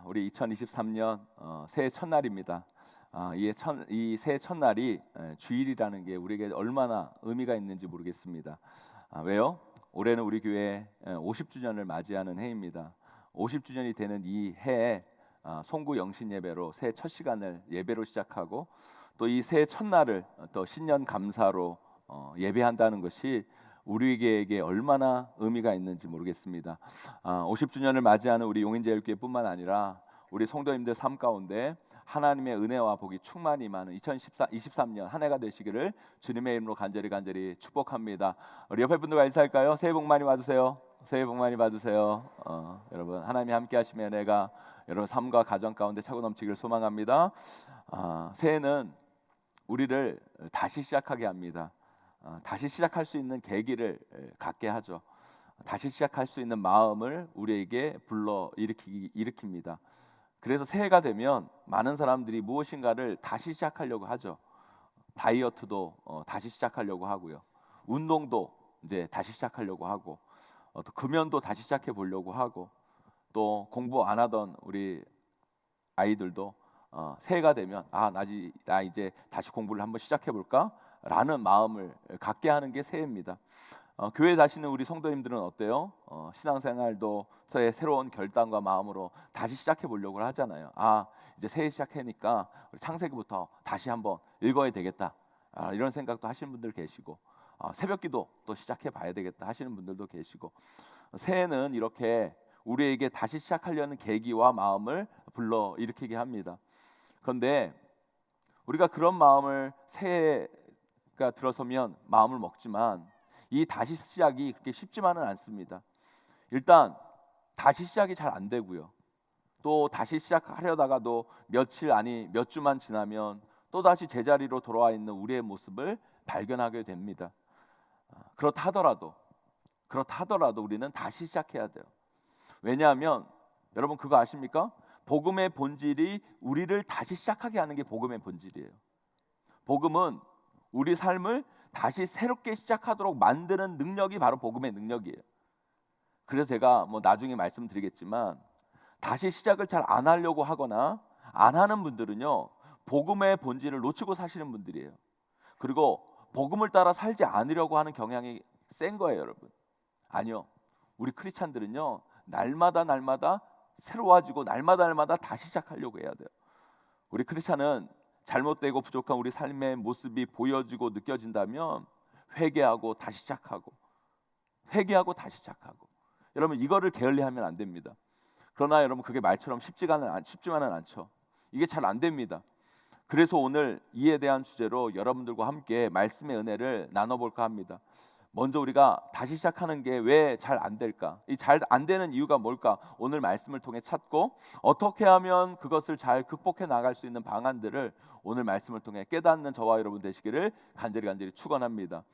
우리 2023년 새해 첫날입니다. 이 새해 첫날이 주일이라는 게 우리에게 얼마나 의미가 있는지 모르겠습니다. 왜요? 올해는 우리 교회 50주년을 맞이하는 해입니다. 50주년이 되는 이 해에 송구 영신 예배로 새해 첫 시간을 예배로 시작하고 또 이 새해 첫날을 또 신년 감사로 예배한다는 것이 우리에게 얼마나 의미가 있는지 모르겠습니다. 50주년을 맞이하는 우리 용인제일교회뿐만 아니라 우리 성도님들 삶 가운데 하나님의 은혜와 복이 충만히 임하는 2023년 한 해가 되시기를 주님의 이름으로 간절히 축복합니다. 우리 옆에 분들과 인사할까요? 새해 복 많이 받으세요. 새해 복 많이 받으세요. 여러분 하나님이 함께 하시면 내가 여러분 삶과 가정 가운데 차고 넘치기를 소망합니다. 새해는 우리를 다시 시작하게 합니다. 다시 시작할 수 있는 계기를 갖게 하죠. 다시 시작할 수 있는 마음을 우리에게 불러 일으킵니다. 그래서 새해가 되면 많은 사람들이 무엇인가를 다시 시작하려고 하죠. 다이어트도 다시 시작하려고 하고요. 운동도 이제 다시 시작하려고 하고, 또 금연도 다시 시작해 보려고 하고, 또 공부 안 하던 우리 아이들도 새해가 되면 나 이제 다시 공부를 한번 시작해 볼까? 라는 마음을 갖게 하는 게 새해입니다. 교회 다시는 우리 성도님들은 어때요? 신앙생활도 새로운 결단과 마음으로 다시 시작해 보려고 하잖아요. 이제 새해 시작하니까 우리 창세기부터 다시 한번 읽어야 되겠다, 이런 생각도 하시는 분들 계시고, 새벽기도 또 시작해 봐야 되겠다 하시는 분들도 계시고, 새해는 이렇게 우리에게 다시 시작하려는 계기와 마음을 불러 일으키게 합니다. 그런데 우리가 그런 마음을 새해가 들어서면 마음을 먹지만 이 다시 시작이 그렇게 쉽지만은 않습니다. 일단 다시 시작이 잘 안 되고요. 또 다시 시작하려다가도 며칠 아니 몇 주만 지나면 또 다시 제자리로 돌아와 있는 우리의 모습을 발견하게 됩니다. 그렇다 하더라도 우리는 다시 시작해야 돼요. 왜냐하면 여러분 그거 아십니까? 복음의 본질이 우리를 다시 시작하게 하는 게 복음의 본질이에요. 복음은 우리 삶을 다시 새롭게 시작하도록 만드는 능력이 바로 복음의 능력이에요. 그래서 제가 나중에 말씀드리겠지만 다시 시작을 잘 안 하려고 하거나 안 하는 분들은요, 복음의 본질을 놓치고 사시는 분들이에요. 그리고 복음을 따라 살지 않으려고 하는 경향이 센 거예요, 여러분. 아니요, 우리 크리스찬들은요, 날마다 새로워지고 날마다 다시 시작하려고 해야 돼요. 우리 크리스찬은 잘못되고 부족한 우리 삶의 모습이 보여지고 느껴진다면 회개하고 다시 시작하고 여러분 이거를 게을리하면 안 됩니다. 그러나 여러분 그게 말처럼 쉽지만은 않죠. 이게 잘 안 됩니다. 그래서 오늘 이에 대한 주제로 여러분들과 함께 말씀의 은혜를 나눠볼까 합니다. 먼저 우리가 다시 시작하는 게 왜 잘 안 될까? 이 잘 안 되는 이유가 뭘까? 오늘 말씀을 통해 찾고 어떻게 하면 그것을 잘 극복해 나갈 수 있는 방안들을 오늘 말씀을 통해 깨닫는 저와 여러분 되시기를 간절히 축원합니다.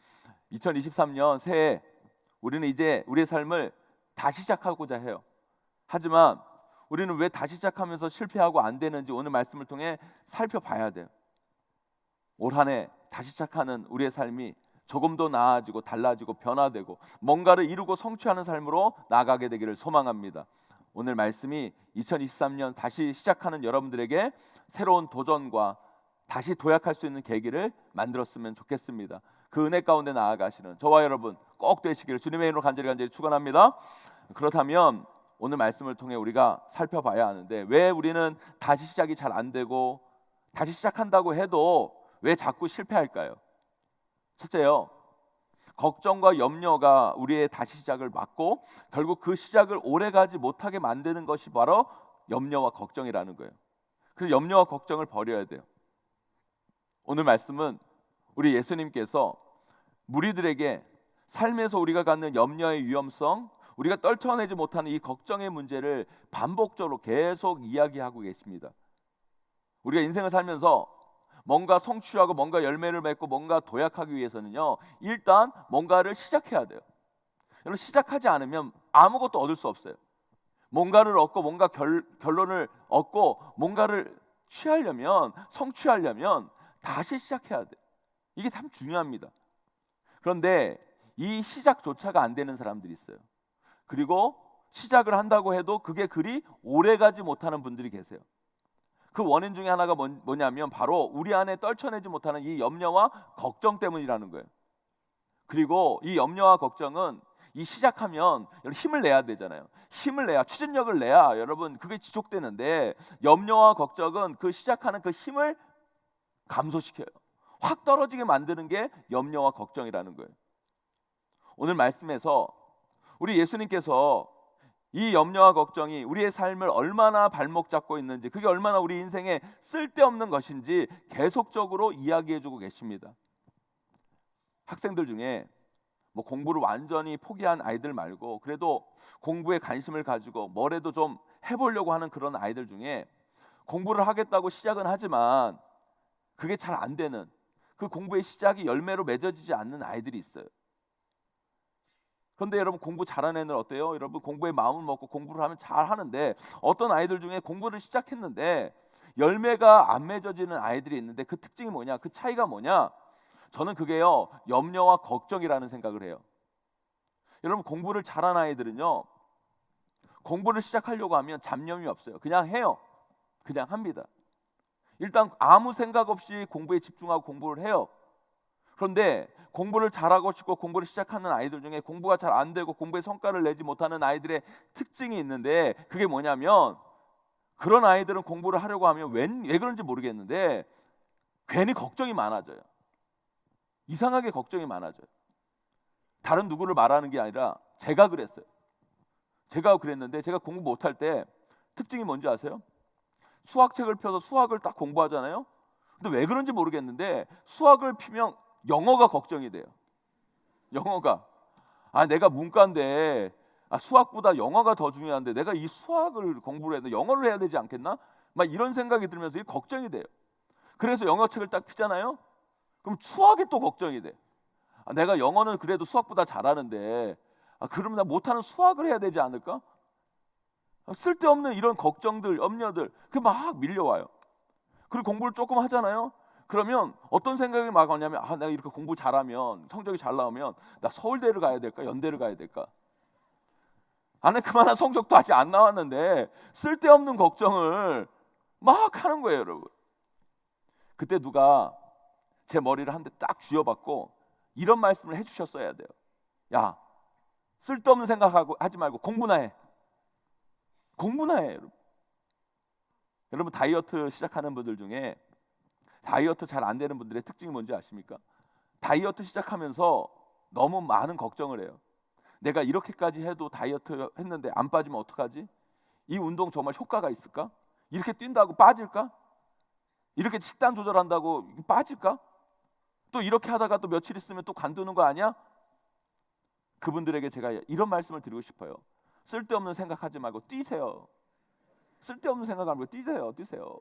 2023년 새해 우리는 이제 우리의 삶을 다시 시작하고자 해요. 하지만 우리는 왜 다시 시작하면서 실패하고 안 되는지 오늘 말씀을 통해 살펴봐야 돼요. 올 한 해 다시 시작하는 우리의 삶이 조금 더 나아지고 달라지고 변화되고 뭔가를 이루고 성취하는 삶으로 나아가게 되기를 소망합니다. 오늘 말씀이 2023년 다시 시작하는 여러분들에게 새로운 도전과 다시 도약할 수 있는 계기를 만들었으면 좋겠습니다. 그 은혜 가운데 나아가시는 저와 여러분 꼭 되시기를 주님의 이름으로 간절히 축원합니다. 그렇다면 오늘 말씀을 통해 우리가 살펴봐야 하는데, 왜 우리는 다시 시작이 잘 안 되고 다시 시작한다고 해도 왜 자꾸 실패할까요? 첫째요, 걱정과 염려가 우리의 다시 시작을 막고 결국 그 시작을 오래가지 못하게 만드는 것이 바로 염려와 걱정이라는 거예요. 그래서 염려와 걱정을 버려야 돼요. 오늘 말씀은 우리 예수님께서 무리들에게 삶에서 우리가 갖는 염려의 위험성, 우리가 떨쳐내지 못하는 이 걱정의 문제를 반복적으로 계속 이야기하고 계십니다. 우리가 인생을 살면서 뭔가 성취하고 뭔가 열매를 맺고 뭔가 도약하기 위해서는요, 일단 뭔가를 시작해야 돼요. 여러분 시작하지 않으면 아무것도 얻을 수 없어요. 뭔가를 얻고 뭔가 결론을 얻고 뭔가를 성취하려면 다시 시작해야 돼요. 이게 참 중요합니다. 그런데 이 시작조차가 안 되는 사람들이 있어요. 그리고 시작을 한다고 해도 그게 그리 오래가지 못하는 분들이 계세요. 그 원인 중에 하나가 뭐냐면 바로 우리 안에 떨쳐내지 못하는 이 염려와 걱정 때문이라는 거예요. 그리고 이 염려와 걱정은 이 시작하면 힘을 내야 되잖아요. 힘을 내야, 추진력을 내야 여러분 그게 지속되는데, 염려와 걱정은 그 시작하는 그 힘을 감소시켜요. 확 떨어지게 만드는 게 염려와 걱정이라는 거예요. 오늘 말씀에서 우리 예수님께서 이 염려와 걱정이 우리의 삶을 얼마나 발목 잡고 있는지, 그게 얼마나 우리 인생에 쓸데없는 것인지 계속적으로 이야기해주고 계십니다. 학생들 중에 뭐 공부를 완전히 포기한 아이들 말고 그래도 공부에 관심을 가지고 뭐래도 좀 해보려고 하는 그런 아이들 중에 공부를 하겠다고 시작은 하지만 그게 잘 안 되는, 그 공부의 시작이 열매로 맺어지지 않는 아이들이 있어요. 그런데 여러분, 공부 잘하는 애는 어때요? 여러분, 공부에 마음을 먹고 공부를 하면 잘 하는데, 어떤 아이들 중에 공부를 시작했는데 열매가 안 맺어지는 아이들이 있는데, 그 특징이 뭐냐? 그 차이가 뭐냐? 저는 그게요, 염려와 걱정이라는 생각을 해요. 여러분, 공부를 잘하는 아이들은요, 공부를 시작하려고 하면 잡념이 없어요. 그냥 해요. 그냥 합니다. 일단 아무 생각 없이 공부에 집중하고 공부를 해요. 그런데 공부를 잘하고 싶고 공부를 시작하는 아이들 중에 공부가 잘 안 되고 공부에 성과를 내지 못하는 아이들의 특징이 있는데, 그게 뭐냐면, 그런 아이들은 공부를 하려고 하면 왜 그런지 모르겠는데 괜히 걱정이 많아져요. 이상하게 걱정이 많아져요. 다른 누구를 말하는 게 아니라 제가 그랬어요. 제가 그랬는데, 제가 공부 못할 때 특징이 뭔지 아세요? 수학책을 펴서 수학을 딱 공부하잖아요. 근데 왜 그런지 모르겠는데 수학을 피면 영어가 걱정이 돼요. 영어가, 내가 문과인데 수학보다 영어가 더 중요한데 내가 이 수학을 공부를 해야 돼, 영어를 해야 되지 않겠나? 막 이런 생각이 들면서 이게 걱정이 돼요. 그래서 영어책을 딱 피잖아요. 그럼 수학이 또 걱정이 돼. 내가 영어는 그래도 수학보다 잘하는데 그러면 나 못하는 수학을 해야 되지 않을까? 쓸데없는 이런 걱정들, 염려들, 그 막 밀려와요. 그리고 공부를 조금 하잖아요. 그러면 어떤 생각이 막 오냐면, 내가 이렇게 공부 잘하면, 성적이 잘 나오면 나 서울대를 가야 될까, 연대를 가야 될까? 안에 그만한 성적도 아직 안 나왔는데 쓸데없는 걱정을 막 하는 거예요, 여러분. 그때 누가 제 머리를 한 대 딱 쥐어박고 이런 말씀을 해주셨어야 돼요. 야, 쓸데없는 생각하고 하지 말고 공부나 해. 공부나 해. 여러분, 다이어트 시작하는 분들 중에 다이어트 잘 안 되는 분들의 특징이 뭔지 아십니까? 다이어트 시작하면서 너무 많은 걱정을 해요. 내가 이렇게까지 해도 다이어트 했는데 안 빠지면 어떡하지? 이 운동 정말 효과가 있을까? 이렇게 뛴다고 빠질까? 이렇게 식단 조절한다고 빠질까? 또 이렇게 하다가 또 며칠 있으면 또 관두는 거 아니야? 그분들에게 제가 이런 말씀을 드리고 싶어요. 쓸데없는 생각하지 말고 뛰세요. 쓸데없는 생각 안 하고 뛰세요.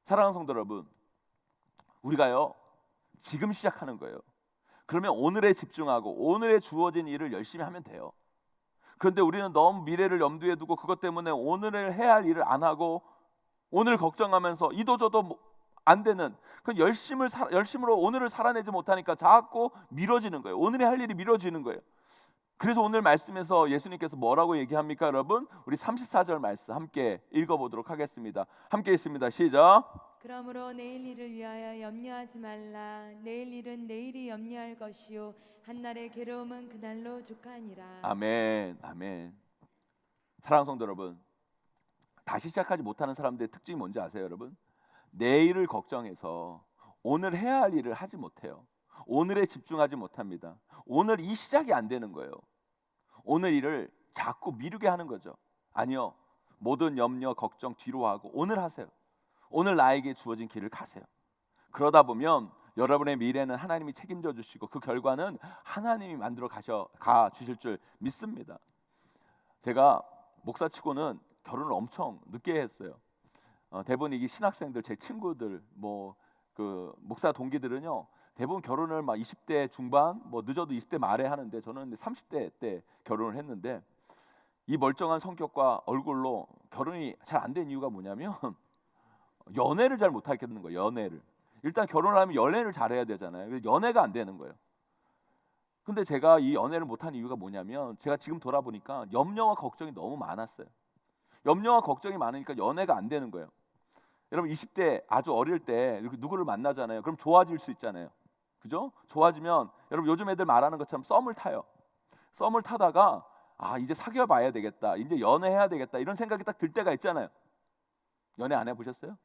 사랑하는 성도 여러분, 우리가요 지금 시작하는 거예요. 그러면 오늘에 집중하고 오늘에 주어진 일을 열심히 하면 돼요. 그런데 우리는 너무 미래를 염두에 두고 그것 때문에 오늘을 해야 할 일을 안 하고 오늘 걱정하면서 이도저도 안 되는, 그 열심으로 오늘을 살아내지 못하니까 자꾸 미뤄지는 거예요. 오늘에 할 일이 미뤄지는 거예요. 그래서 오늘 말씀에서 예수님께서 뭐라고 얘기합니까, 여러분? 우리 34절 말씀 함께 읽어보도록 하겠습니다. 함께 있습니다. 시작. 그러므로 내일 일을 위하여 염려하지 말라. 내일 일은 내일이 염려할 것이요 한날의 괴로움은 그날로 족하니라. 아멘, 아멘. 사랑하는 성도 여러분, 다시 시작하지 못하는 사람들의 특징이 뭔지 아세요, 여러분? 내일을 걱정해서 오늘 해야 할 일을 하지 못해요. 오늘에 집중하지 못합니다. 오늘 이 시작이 안 되는 거예요. 오늘 일을 자꾸 미루게 하는 거죠. 아니요, 모든 염려, 걱정 뒤로 하고 오늘 하세요. 오늘 나에게 주어진 길을 가세요. 그러다 보면 여러분의 미래는 하나님이 책임져 주시고 그 결과는 하나님이 만들어 가 주실 줄 믿습니다. 제가 목사치고는 결혼을 엄청 늦게 했어요. 대부분 이게 신학생들, 제 친구들, 그 목사 동기들은요 대부분 결혼을 막 20대 중반, 늦어도 20대 말에 하는데 저는 30대 때 결혼을 했는데, 이 멀쩡한 성격과 얼굴로 결혼이 잘 안 된 이유가 뭐냐면 연애를 잘 못하겠는 거예요. 연애를. 일단 결혼을 하면 연애를 잘해야 되잖아요. 연애가 안 되는 거예요. 근데 제가 이 연애를 못한 이유가 뭐냐면 제가 지금 돌아보니까 염려와 걱정이 너무 많았어요. 염려와 걱정이 많으니까 연애가 안 되는 거예요. 여러분 20대 아주 어릴 때 이렇게 누구를 만나잖아요. 그럼 좋아질 수 있잖아요. 그죠? 좋아지면 여러분 요즘 애들 말하는 것처럼 썸을 타요. 썸을 타다가 이제 사귀어 봐야 되겠다. 이제 연애해야 되겠다. 이런 생각이 딱 들 때가 있잖아요. 연애 안 해보셨어요?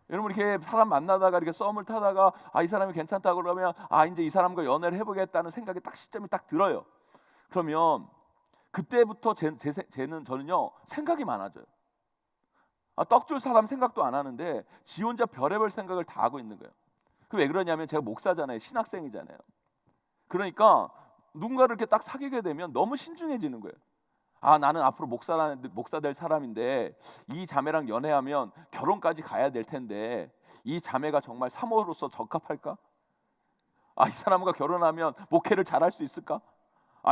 여러분 이렇게 사람 만나다가 이렇게 썸을 타다가 이 사람이 괜찮다 그러면 이제 이 사람과 연애를 해보겠다는 생각이 딱 시점이 딱 들어요. 그러면 그때부터 저는요 생각이 많아져요. 떡줄 사람 생각도 안 하는데 지 혼자 별의별 생각을 다 하고 있는 거예요. 그 왜 그러냐면 제가 목사잖아요. 신학생이잖아요. 그러니까 누군가를 이렇게 딱 사귀게 되면 너무 신중해지는 거예요. 나는 앞으로 목사 될 사람인데 이 자매랑 연애하면 결혼까지 가야 될 텐데 이 자매가 정말 사모로서 적합할까? 이 사람과 결혼하면 목회를 잘할 수 있을까?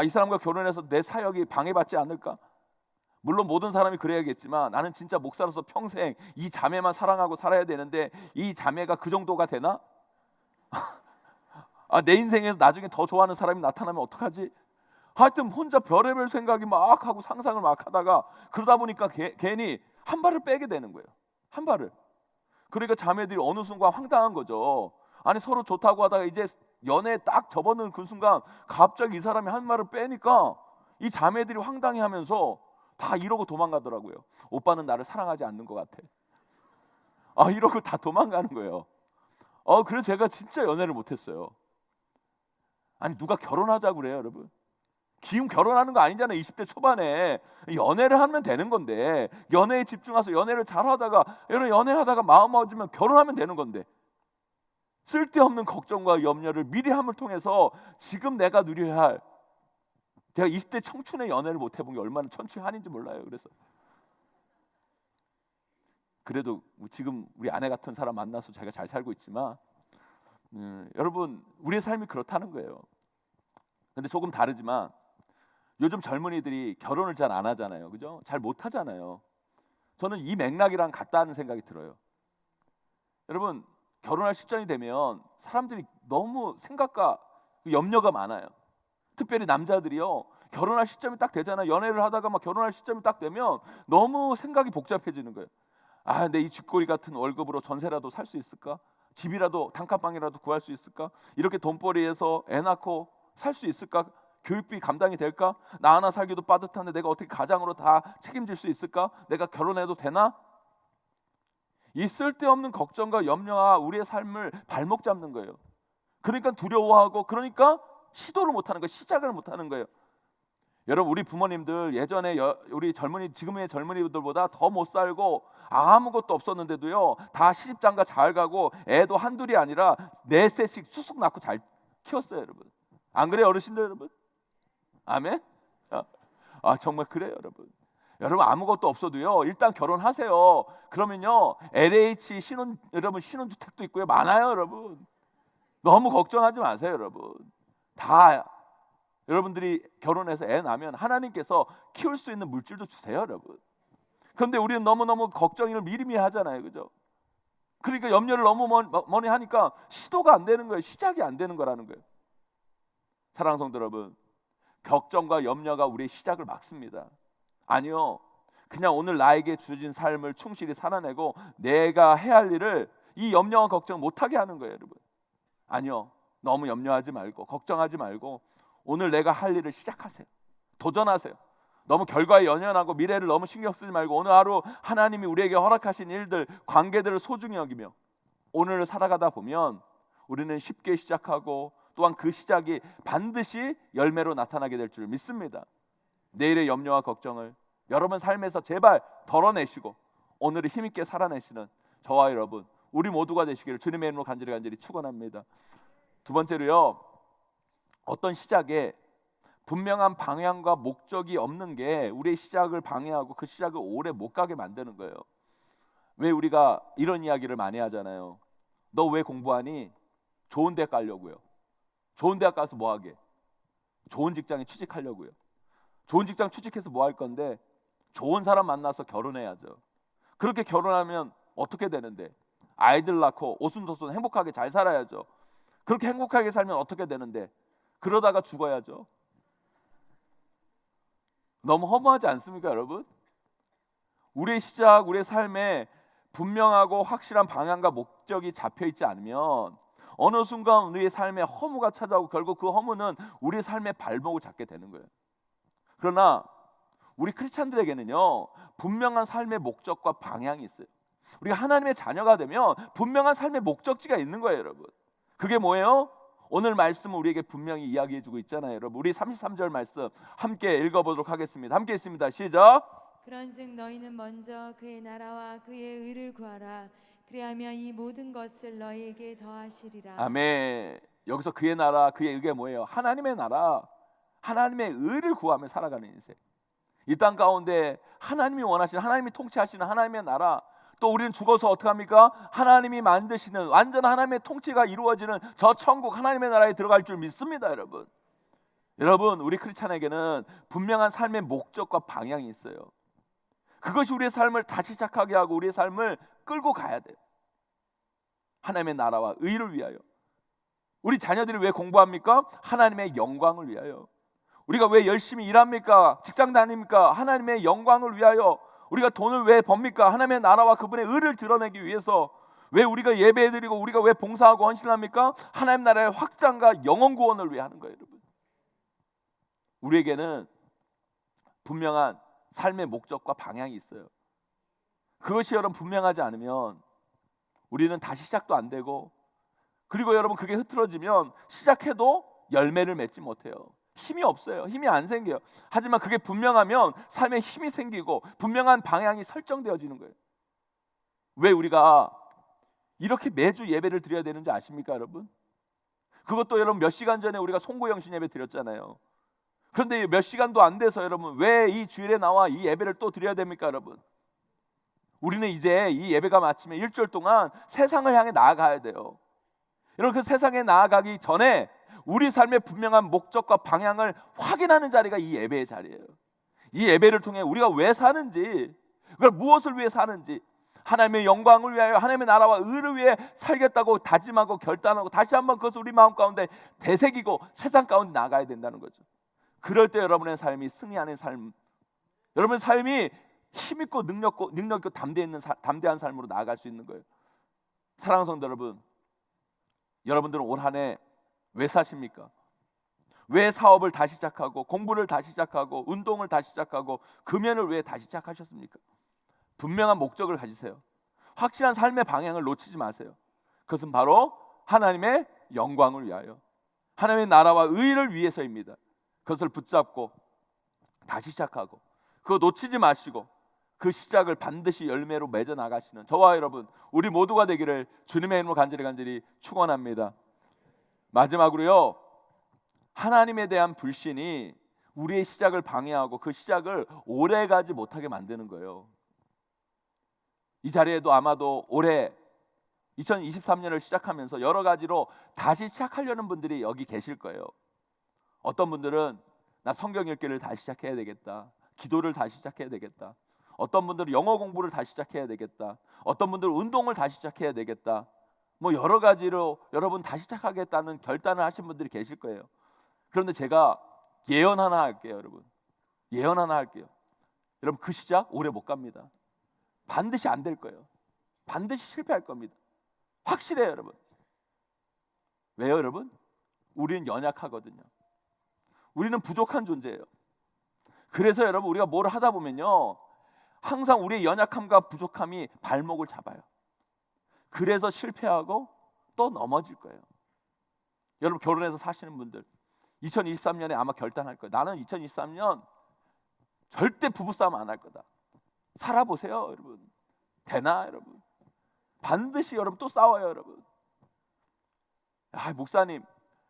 이 사람과 결혼해서 내 사역이 방해받지 않을까? 물론 모든 사람이 그래야겠지만 나는 진짜 목사로서 평생 이 자매만 사랑하고 살아야 되는데 이 자매가 그 정도가 되나? 내 인생에 나중에 더 좋아하는 사람이 나타나면 어떡하지? 하여튼 혼자 별의별 생각이 막 하고 상상을 막 하다가 그러다 보니까 괜히 한 발을 빼게 되는 거예요. 한 발을. 그러니까 자매들이 어느 순간 황당한 거죠. 아니 서로 좋다고 하다가 이제 연애에 딱 접어드는 그 순간 갑자기 이 사람이 한 발을 빼니까 이 자매들이 황당해하면서 다 이러고 도망가더라고요. 오빠는 나를 사랑하지 않는 것 같아. 이러고 다 도망가는 거예요. 그래서 제가 진짜 연애를 못했어요. 아니 누가 결혼하자고 그래요 여러분? 기움 결혼하는 거 아니잖아요. 20대 초반에 연애를 하면 되는 건데 연애에 집중해서 연애를 잘하다가 연애하다가 마음 맞으면 결혼하면 되는 건데 쓸데없는 걱정과 염려를 미리함을 통해서 지금 내가 누려야 할 제가 20대 청춘의 연애를 못 해본 게 얼마나 천추한인지 몰라요. 그래도 지금 우리 아내 같은 사람 만나서 제가 잘 살고 있지만 여러분 우리의 삶이 그렇다는 거예요. 근데 조금 다르지만 요즘 젊은이들이 결혼을 잘 안 하잖아요. 그죠? 잘 못 하잖아요. 저는 이 맥락이랑 같다는 생각이 들어요. 여러분 결혼할 시점이 되면 사람들이 너무 생각과 염려가 많아요. 특별히 남자들이요. 결혼할 시점이 딱 되잖아요. 연애를 하다가 막 결혼할 시점이 딱 되면 너무 생각이 복잡해지는 거예요. 내 이 쥐꼬리 같은 월급으로 전세라도 살 수 있을까? 집이라도 단칸방이라도 구할 수 있을까? 이렇게 돈벌이해서 애 낳고 살 수 있을까? 교육비 감당이 될까? 나 하나 살기도 빠듯한데 내가 어떻게 가장으로 다 책임질 수 있을까? 내가 결혼해도 되나? 이 쓸데없는 걱정과 염려와 우리의 삶을 발목 잡는 거예요. 그러니까 두려워하고 그러니까 시도를 못하는 거예요. 시작을 못하는 거예요. 여러분 우리 부모님들 예전에 우리 지금의 젊은이들보다 더 못 살고 아무것도 없었는데도요 다 시집장가 잘 가고 애도 한둘이 아니라 4셋씩 쑥쑥 낳고 잘 키웠어요 여러분. 안 그래요 어르신들 여러분? 아멘? 정말 그래요 여러분. 여러분 아무것도 없어도요 일단 결혼하세요. 그러면요 LH 여러분 신혼주택도 있고요 많아요 여러분. 너무 걱정하지 마세요 여러분. 다 여러분들이 결혼해서 애 낳으면 하나님께서 키울 수 있는 물질도 주세요 여러분. 그런데 우리는 너무너무 걱정을 미리미리 하잖아요. 그죠? 그러니까 염려를 너무 많이 하니까 시도가 안 되는 거예요. 시작이 안 되는 거라는 거예요. 사랑하는 성도 여러분, 걱정과 염려가 우리의 시작을 막습니다. 아니요, 그냥 오늘 나에게 주어진 삶을 충실히 살아내고 내가 해야 할 일을 이 염려와 걱정 못하게 하는 거예요 여러분. 아니요, 너무 염려하지 말고 걱정하지 말고 오늘 내가 할 일을 시작하세요. 도전하세요. 너무 결과에 연연하고 미래를 너무 신경 쓰지 말고 오늘 하루 하나님이 우리에게 허락하신 일들, 관계들을 소중히 여기며 오늘을 살아가다 보면 우리는 쉽게 시작하고 또한 그 시작이 반드시 열매로 나타나게 될 줄 믿습니다. 내일의 염려와 걱정을 여러분 삶에서 제발 덜어내시고 오늘을 힘있게 살아내시는 저와 여러분 우리 모두가 되시기를 주님의 이름으로 간절히 축원합니다. 두 번째로요, 어떤 시작에 분명한 방향과 목적이 없는 게 우리의 시작을 방해하고 그 시작을 오래 못 가게 만드는 거예요. 왜 우리가 이런 이야기를 많이 하잖아요. 너 왜 공부하니? 좋은 대학 가려고요. 좋은 대학 가서 뭐 하게? 좋은 직장에 취직하려고요. 좋은 직장 취직해서 뭐 할 건데? 좋은 사람 만나서 결혼해야죠. 그렇게 결혼하면 어떻게 되는데? 아이들 낳고 오순도순 행복하게 잘 살아야죠. 그렇게 행복하게 살면 어떻게 되는데? 그러다가 죽어야죠. 너무 허무하지 않습니까, 여러분? 우리의 시작, 우리의 삶에 분명하고 확실한 방향과 목적이 잡혀 있지 않으면 어느 순간 우리의 삶에 허무가 찾아오고 결국 그 허무는 우리의 삶의 발목을 잡게 되는 거예요. 그러나 우리 크리스찬들에게는요, 분명한 삶의 목적과 방향이 있어요. 우리가 하나님의 자녀가 되면 분명한 삶의 목적지가 있는 거예요, 여러분. 그게 뭐예요? 오늘 말씀은 우리에게 분명히 이야기해 주고 있잖아요, 여러분. 우리 33절 말씀 함께 읽어보도록 하겠습니다. 함께 있습니다. 시작. 그런즉 너희는 먼저 그의 나라와 그의 의를 구하라. 그리하면 이 모든 것을 너희에게 더하시리라. 아멘. 여기서 그의 나라, 그의 의가 뭐예요? 하나님의 나라, 하나님의 의를 구하며 살아가는 인생. 이 땅 가운데 하나님이 원하시는, 하나님이 통치하시는 하나님의 나라, 또 우리는 죽어서 어떻게 합니까? 하나님이 만드시는 완전 하나님의 통치가 이루어지는 저 천국 하나님의 나라에 들어갈 줄 믿습니다, 여러분. 여러분, 우리 크리스찬에게는 분명한 삶의 목적과 방향이 있어요. 그것이 우리의 삶을 다시 시작하게 하고 우리의 삶을 끌고 가야 돼요. 하나님의 나라와 의를 위하여. 우리 자녀들이 왜 공부합니까? 하나님의 영광을 위하여. 우리가 왜 열심히 일합니까? 직장 다닙니까? 하나님의 영광을 위하여. 우리가 돈을 왜 법니까? 하나님의 나라와 그분의 의를 드러내기 위해서. 왜 우리가 예배드리고 우리가 왜 봉사하고 헌신합니까? 하나님 나라의 확장과 영원 구원을 위해 하는 거예요, 여러분. 우리에게는 분명한 삶의 목적과 방향이 있어요. 그것이 여러분 분명하지 않으면 우리는 다시 시작도 안 되고, 그리고 여러분 그게 흐트러지면 시작해도 열매를 맺지 못해요. 힘이 없어요. 힘이 안 생겨요. 하지만 그게 분명하면 삶에 힘이 생기고 분명한 방향이 설정되어지는 거예요. 왜 우리가 이렇게 매주 예배를 드려야 되는지 아십니까, 여러분? 그것도 여러분 몇 시간 전에 우리가 송구영신 예배 드렸잖아요. 그런데 몇 시간도 안 돼서 여러분 왜 이 주일에 나와 이 예배를 또 드려야 됩니까, 여러분? 우리는 이제 이 예배가 마치면 일주일 동안 세상을 향해 나아가야 돼요. 여러분, 그 세상에 나아가기 전에 우리 삶의 분명한 목적과 방향을 확인하는 자리가 이 예배의 자리예요. 이 예배를 통해 우리가 왜 사는지, 그걸 무엇을 위해 사는지, 하나님의 영광을 위하여 하나님의 나라와 의를 위해 살겠다고 다짐하고 결단하고 다시 한번 그것을 우리 마음 가운데 되새기고 세상 가운데 나가야 된다는 거죠. 그럴 때 여러분의 삶이 승리하는 삶, 여러분의 삶이 힘있고 능력 있고 담대한 삶으로 나아갈 수 있는 거예요. 사랑하는 성도 여러분, 여러분들은 올 한 해 왜 사십니까? 왜 사업을 다시 시작하고 공부를 다시 시작하고 운동을 다시 시작하고 금연을 왜 다시 시작하셨습니까? 분명한 목적을 가지세요. 확실한 삶의 방향을 놓치지 마세요. 그것은 바로 하나님의 영광을 위하여, 하나님의 나라와 의를 위해서입니다. 그것을 붙잡고 다시 시작하고 그거 놓치지 마시고 그 시작을 반드시 열매로 맺어 나가시는 저와 여러분, 우리 모두가 되기를 주님의 이름으로 간절히 축원합니다. 마지막으로요, 하나님에 대한 불신이 우리의 시작을 방해하고 그 시작을 오래가지 못하게 만드는 거예요. 이 자리에도 아마도 올해 2023년을 시작하면서 여러 가지로 다시 시작하려는 분들이 여기 계실 거예요. 어떤 분들은 나 성경 읽기를 다시 시작해야 되겠다, 기도를 다시 시작해야 되겠다, 어떤 분들은 영어 공부를 다시 시작해야 되겠다, 어떤 분들은 운동을 다시 시작해야 되겠다, 뭐 여러 가지로 여러분 다시 시작하겠다는 결단을 하신 분들이 계실 거예요. 그런데 제가 예언 하나 할게요, 여러분. 예언 하나 할게요. 여러분, 그 시작 오래 못 갑니다. 반드시 안 될 거예요. 반드시 실패할 겁니다. 확실해요, 여러분. 왜요, 여러분? 우리는 연약하거든요. 우리는 부족한 존재예요. 그래서 여러분, 우리가 뭘 하다 보면요, 항상 우리의 연약함과 부족함이 발목을 잡아요. 그래서 실패하고 또 넘어질 거예요. 여러분, 결혼해서 사시는 분들 2023년에 아마 결단할 거예요. 나는 2023년 절대 부부싸움 안 할 거다. 살아보세요, 여러분. 되나, 여러분? 반드시 여러분 또 싸워요, 여러분. 목사님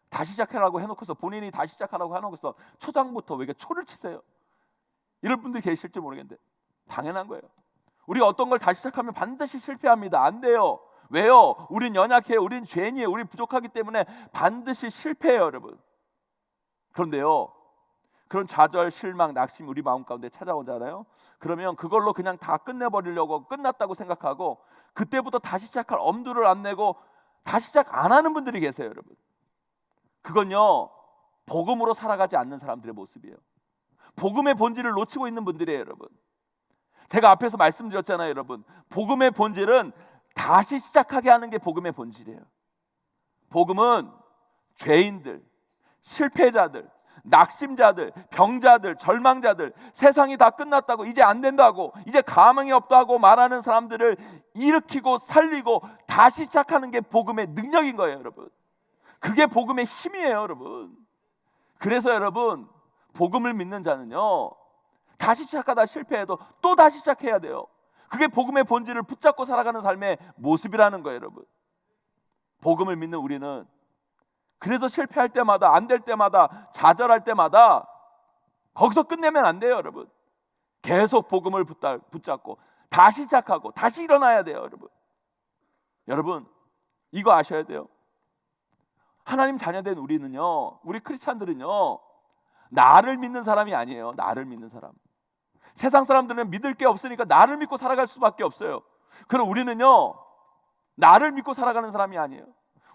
다시 시작하라고 해놓고서, 본인이 다시 시작하라고 해놓고서 초장부터 왜 이렇게 초를 치세요? 이런 분들이 계실지 모르겠는데 당연한 거예요. 우리가 어떤 걸 다시 시작하면 반드시 실패합니다. 안 돼요. 왜요? 우린 연약해요. 우린 죄인이에요. 우린 부족하기 때문에 반드시 실패해요, 여러분. 그런데요, 그런 좌절, 실망, 낙심 우리 마음 가운데 찾아오잖아요. 그러면 그걸로 그냥 다 끝내버리려고, 끝났다고 생각하고 그때부터 다시 시작할 엄두를 안 내고 다시 시작 안 하는 분들이 계세요, 여러분. 그건요, 복음으로 살아가지 않는 사람들의 모습이에요. 복음의 본질을 놓치고 있는 분들이에요, 여러분. 제가 앞에서 말씀드렸잖아요, 여러분. 복음의 본질은 다시 시작하게 하는 게 복음의 본질이에요. 복음은 죄인들, 실패자들, 낙심자들, 병자들, 절망자들, 세상이 다 끝났다고, 이제 안 된다고, 이제 가망이 없다고 말하는 사람들을 일으키고 살리고 다시 시작하는 게 복음의 능력인 거예요, 여러분. 그게 복음의 힘이에요, 여러분. 그래서 여러분, 복음을 믿는 자는요, 다시 시작하다 실패해도 또 다시 시작해야 돼요. 그게 복음의 본질을 붙잡고 살아가는 삶의 모습이라는 거예요, 여러분. 복음을 믿는 우리는 그래서 실패할 때마다, 안 될 때마다, 좌절할 때마다 거기서 끝내면 안 돼요, 여러분. 계속 복음을 붙잡고 다시 시작하고 다시 일어나야 돼요, 여러분. 여러분, 이거 아셔야 돼요. 하나님 자녀된 우리는요, 우리 크리스찬들은요, 나를 믿는 사람이 아니에요. 나를 믿는 사람. 세상 사람들은 믿을 게 없으니까 나를 믿고 살아갈 수밖에 없어요. 그럼 우리는요, 나를 믿고 살아가는 사람이 아니에요.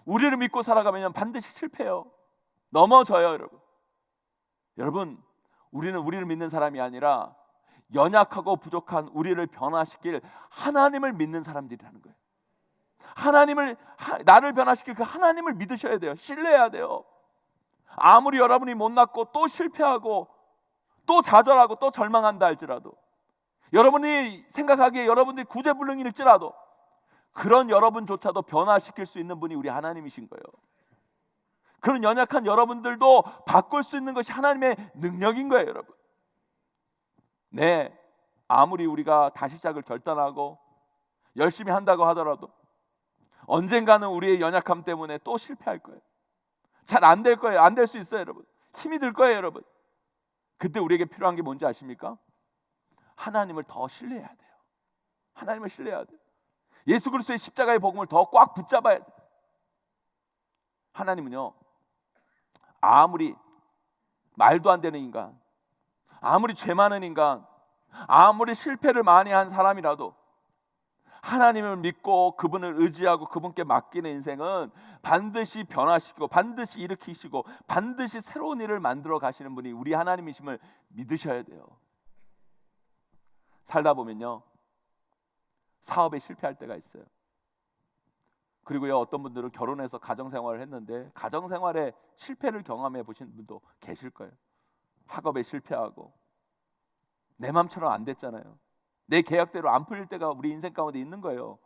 우리를 믿고 살아가면 반드시 실패해요. 넘어져요, 여러분. 여러분, 우리는 우리를 믿는 사람이 아니라 연약하고 부족한 우리를 변화시킬 하나님을 믿는 사람들이라는 거예요. 나를 변화시킬 그 하나님을 믿으셔야 돼요. 신뢰해야 돼요. 아무리 여러분이 못났고 또 실패하고 또 좌절하고 또 절망한다 할지라도, 여러분이 생각하기에 여러분들이 구제불능일지라도 그런 여러분조차도 변화시킬 수 있는 분이 우리 하나님이신 거예요. 그런 연약한 여러분들도 바꿀 수 있는 것이 하나님의 능력인 거예요, 여러분. 네, 아무리 우리가 다시 시작을 결단하고 열심히 한다고 하더라도 언젠가는 우리의 연약함 때문에 또 실패할 거예요. 잘 안 될 거예요. 안 될 수 있어요, 여러분. 힘이 들 거예요, 여러분. 그때 우리에게 필요한 게 뭔지 아십니까? 하나님을 더 신뢰해야 돼요. 하나님을 신뢰해야 돼요. 예수 그리스도의 십자가의 복음을 더 꽉 붙잡아야 돼요. 하나님은요, 아무리 말도 안 되는 인간, 아무리 죄 많은 인간, 아무리 실패를 많이 한 사람이라도 하나님을 믿고 그분을 의지하고 그분께 맡기는 인생은 반드시 변화시키고 반드시 일으키시고 반드시 새로운 일을 만들어 가시는 분이 우리 하나님이심을 믿으셔야 돼요. 살다 보면요, 사업에 실패할 때가 있어요. 그리고요, 어떤 분들은 결혼해서 가정생활을 했는데 가정생활에 실패를 경험해 보신 분도 계실 거예요. 학업에 실패하고 내 맘처럼 안 됐잖아요. 내 계약대로 안 풀릴 때가 우리 인생 가운데 있는 거예요.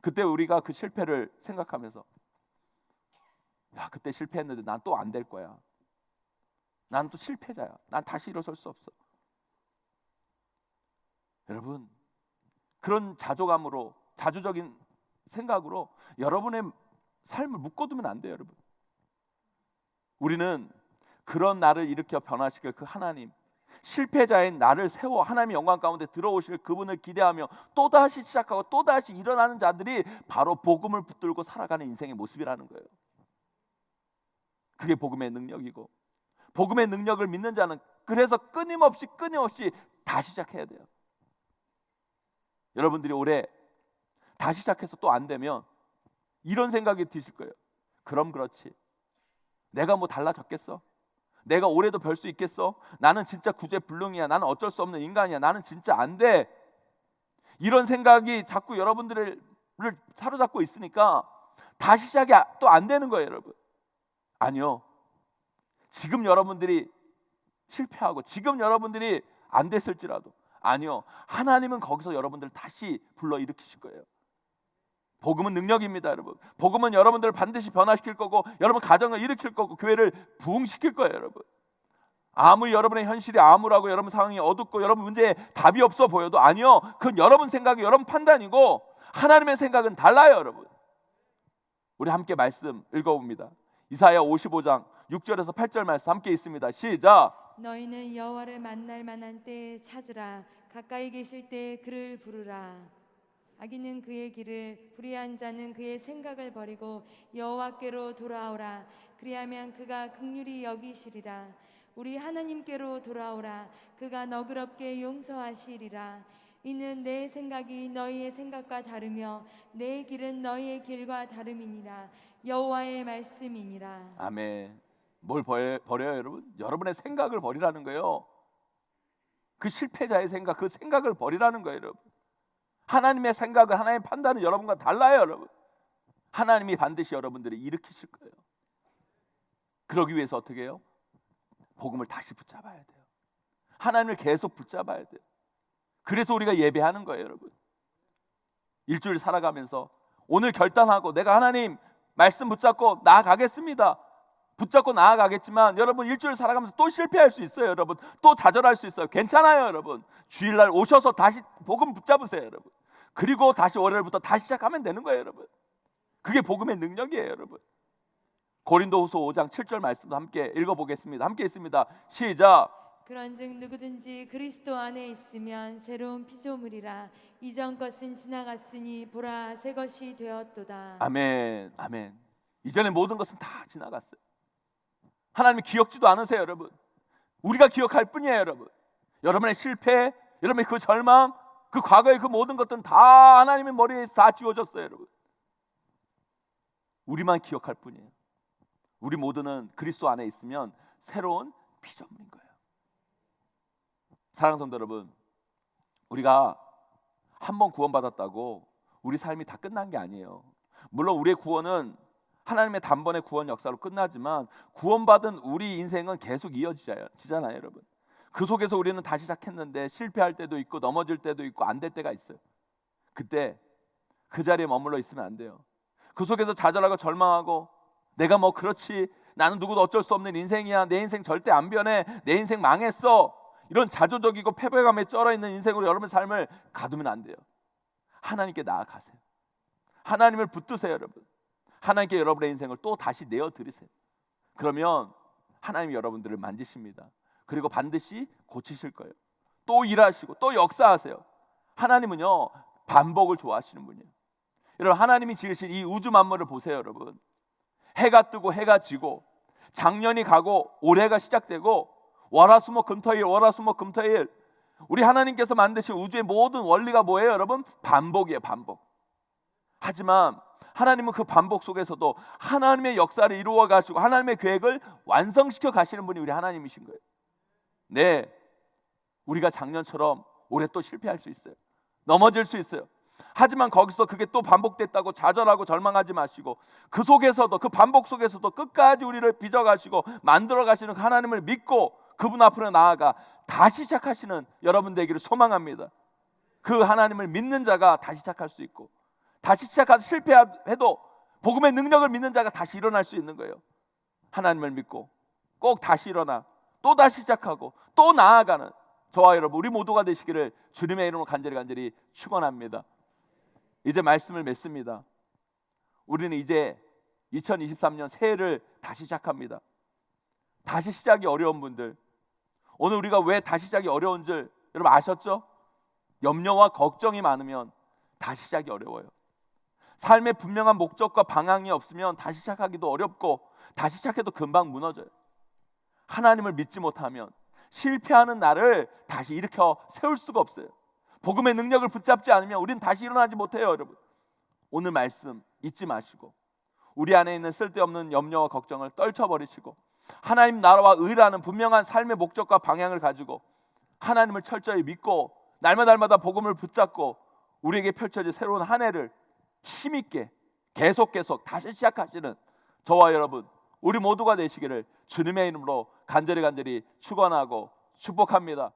그때 우리가 그 실패를 생각하면서, 야, 그때 실패했는데 난 또 안 될 거야. 난 또 실패자야. 난 다시 일어설 수 없어. 여러분, 그런 자조감으로, 자주적인 생각으로 여러분의 삶을 묶어두면 안 돼요, 여러분. 우리는 그런 나를 일으켜 변화시킬 그 하나님, 실패자인 나를 세워 하나님의 영광 가운데 들어오실 그분을 기대하며 또다시 시작하고 또다시 일어나는 자들이 바로 복음을 붙들고 살아가는 인생의 모습이라는 거예요. 그게 복음의 능력이고, 복음의 능력을 믿는 자는 그래서 끊임없이 다시 시작해야 돼요. 여러분들이 올해 다시 시작해서 또 안 되면 이런 생각이 드실 거예요. 그럼 그렇지, 내가 뭐 달라졌겠어? 내가 올해도 별 수 있겠어? 나는 진짜 구제불능이야. 나는 어쩔 수 없는 인간이야. 나는 진짜 안 돼. 이런 생각이 자꾸 여러분들을 사로잡고 있으니까 다시 시작이 또 안 되는 거예요, 여러분. 아니요, 지금 여러분들이 실패하고 지금 여러분들이 안 됐을지라도, 아니요, 하나님은 거기서 여러분들을 다시 불러일으키실 거예요. 복음은 능력입니다, 여러분. 복음은 여러분들을 반드시 변화시킬 거고, 여러분 가정을 일으킬 거고, 교회를 부흥시킬 거예요, 여러분. 아무리 여러분의 현실이 암울하고 여러분 상황이 어둡고 여러분 문제에 답이 없어 보여도, 아니요, 그건 여러분 생각이 여러분 판단이고 하나님의 생각은 달라요, 여러분. 우리 함께 말씀 읽어봅니다. 이사야 55장 6절에서 8절 말씀 함께 있습니다. 시작. 너희는 여호와를 만날 만한 때에 찾으라. 가까이 계실 때 그를 부르라. 악인은 그의 길을, 불의한 자는 그의 생각을 버리고 여호와께로 돌아오라. 그리하면 그가 긍휼히 여기시리라. 우리 하나님께로 돌아오라. 그가 너그럽게 용서하시리라. 이는 내 생각이 너희의 생각과 다르며 내 길은 너희의 길과 다름이니라. 여호와의 말씀이니라. 아멘. 뭘 버려요, 여러분? 여러분의 생각을 버리라는 거예요. 그 실패자의 생각, 그 생각을 버리라는 거예요, 여러분. 하나님의 생각은, 하나님의 판단은 여러분과 달라요, 여러분. 하나님이 반드시 여러분들을 일으키실 거예요. 그러기 위해서 어떻게 해요? 복음을 다시 붙잡아야 돼요. 하나님을 계속 붙잡아야 돼요. 그래서 우리가 예배하는 거예요, 여러분. 일주일 살아가면서 오늘 결단하고 내가 하나님 말씀 붙잡고 나아가겠습니다. 붙잡고 나아가겠지만 여러분 일주일 살아가면서 또 실패할 수 있어요, 여러분. 또 좌절할 수 있어요. 괜찮아요, 여러분. 주일날 오셔서 다시 복음 붙잡으세요, 여러분. 그리고 다시 월요일부터 다시 시작하면 되는 거예요, 여러분. 그게 복음의 능력이에요, 여러분. 고린도후서 5장 7절 말씀도 함께 읽어보겠습니다. 함께 있습니다. 시작. 그런즉 누구든지 그리스도 안에 있으면 새로운 피조물이라 이전 것은 지나갔으니 보라 새 것이 되었도다. 아멘, 아멘. 이전에 모든 것은 다 지나갔어요. 하나님이 기억지도 않으세요, 여러분. 우리가 기억할 뿐이에요, 여러분. 여러분의 실패, 여러분의 그 절망, 그 과거의 그 모든 것들은 다 하나님의 머리에서 다 지워졌어요, 여러분. 우리만 기억할 뿐이에요. 우리 모두는 그리스도 안에 있으면 새로운 피조물인 거예요. 사랑하는 성도 여러분, 우리가 한 번 구원받았다고 우리 삶이 다 끝난 게 아니에요. 물론 우리의 구원은 하나님의 단번의 구원 역사로 끝나지만 구원받은 우리 인생은 계속 이어지잖아요, 여러분. 그 속에서 우리는 다시 시작했는데 실패할 때도 있고 넘어질 때도 있고 안 될 때가 있어요. 그때 그 자리에 머물러 있으면 안 돼요. 그 속에서 좌절하고 절망하고 내가 뭐 그렇지, 나는 누구도 어쩔 수 없는 인생이야, 내 인생 절대 안 변해, 내 인생 망했어, 이런 자조적이고 패배감에 쩔어있는 인생으로 여러분의 삶을 가두면 안 돼요. 하나님께 나아가세요. 하나님을 붙드세요, 여러분. 하나님께 여러분의 인생을 또 다시 내어드리세요. 그러면 하나님이 여러분들을 만지십니다. 그리고 반드시 고치실 거예요. 또 일하시고 또 역사하세요. 하나님은요, 반복을 좋아하시는 분이에요. 여러분, 하나님이 지으신 이 우주 만물을 보세요, 여러분. 해가 뜨고 해가 지고 작년이 가고 올해가 시작되고 월화수목금토일, 월화수목금토일, 우리 하나님께서 만드신 우주의 모든 원리가 뭐예요, 여러분? 반복이에요, 반복. 하지만 하나님은 그 반복 속에서도 하나님의 역사를 이루어 가시고 하나님의 계획을 완성시켜 가시는 분이 우리 하나님이신 거예요. 네, 우리가 작년처럼 올해 또 실패할 수 있어요. 넘어질 수 있어요. 하지만 거기서 그게 또 반복됐다고 좌절하고 절망하지 마시고 그 속에서도, 그 반복 속에서도 끝까지 우리를 빚어가시고 만들어 가시는 하나님을 믿고 그분 앞으로 나아가 다시 시작하시는 여러분 되기를 소망합니다. 그 하나님을 믿는 자가 다시 시작할 수 있고, 다시 시작해서 실패해도 복음의 능력을 믿는 자가 다시 일어날 수 있는 거예요. 하나님을 믿고 꼭 다시 일어나 또 다시 시작하고 또 나아가는 저와 여러분, 우리 모두가 되시기를 주님의 이름으로 간절히 축원합니다. 이제 말씀을 맺습니다. 우리는 이제 2023년 새해를 다시 시작합니다. 다시 시작이 어려운 분들, 오늘 우리가 왜 다시 시작이 어려운 줄 여러분 아셨죠? 염려와 걱정이 많으면 다시 시작이 어려워요. 삶의 분명한 목적과 방향이 없으면 다시 시작하기도 어렵고 다시 시작해도 금방 무너져요. 하나님을 믿지 못하면 실패하는 나를 다시 일으켜 세울 수가 없어요. 복음의 능력을 붙잡지 않으면 우리는 다시 일어나지 못해요, 여러분. 오늘 말씀 잊지 마시고 우리 안에 있는 쓸데없는 염려와 걱정을 떨쳐버리시고 하나님 나라와 의라는 분명한 삶의 목적과 방향을 가지고 하나님을 철저히 믿고 날마다 복음을 붙잡고 우리에게 펼쳐질 새로운 한 해를 힘있게 계속 다시 시작하시는 저와 여러분, 우리 모두가 되시기를 주님의 이름으로 간절히 축원하고 축복합니다.